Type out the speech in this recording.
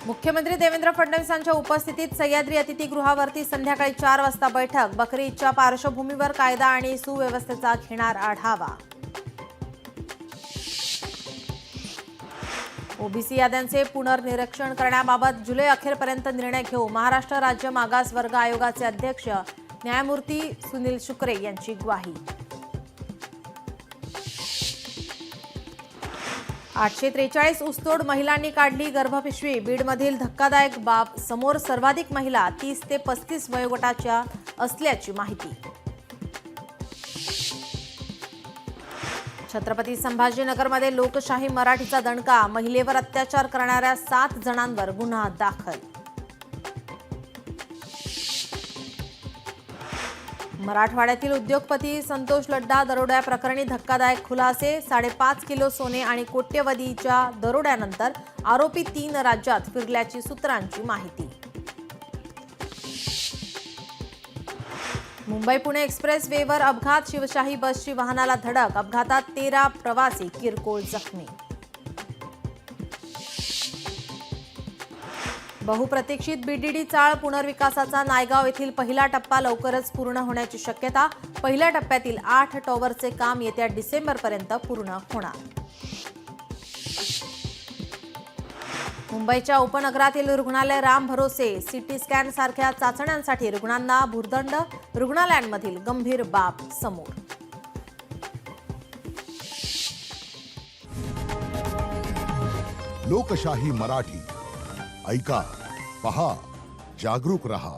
मुख्यमंत्री देवेंद्र फडणवीसांच्या उपस्थितीत सह्याद्री अतिथीगृहावरती संध्याकाळी 4 वाजता बैठक। बकरी ईदच्या पार्श्वभूमीवर कायदा आणि सुव्यवस्थेचा घेणार आढावा। ओबीसी याद्यांचे पुनर्निरीक्षण करण्याबाबत जुलै अखेरपर्यंत निर्णय घेऊ, महाराष्ट्र राज्य मागास वर्ग आयोगाचे अध्यक्ष न्यायमूर्ती सुनील शुक्रे यांची ग्वाही। 843 ऊसतोड महिलांनी काढली गर्भपिशवी। बीडमधील धक्कादायक बाब समोर, सर्वाधिक महिला 30 ते 35 वयोगटाच्या असल्याची माहिती। छत्रपती संभाजीनगरमध्ये लोकशाही मराठीचा दणका, महिलेवर अत्याचार करणाऱ्या 7 जणांवर गुन्हा दाखल। मराठवाड्यातील उद्योगपती संतोष लड्डा दरोड्याप्रकरणी धक्कादायक खुलासे। 5.5 किलो सोने आणि कोट्यवधीच्या दरोड्यानंतर आरोपी 3 राज्यात फिरल्याची सूत्रांची माहिती। मुंबई पुणे एक्सप्रेस वेवर अपघात, शिवशाही बसची वाहनाला धडक, अपघातात 13 प्रवासी किरकोळ जखमी। बहुप्रतीक्षित बीडीडी चाळ पुनर्विकासाचा नायगाव येथील पहिला टप्पा लवकरच पूर्ण होण्याची शक्यता। पहिल्या टप्प्यातील 8 टॉवरचे काम येत्या डिसेंबरपर्यंत पूर्ण होणार। मुंबईच्या उपनगरातील रुग्णालय राम भरोसे, सीटी स्कॅन सारख्या चाचण्यांसाठी रुग्णांना भुर्दंड, रुग्णालयांमधील गंभीर बाब समोर। लोकशाही मराठी ऐका, पहा, जागरूक रहा।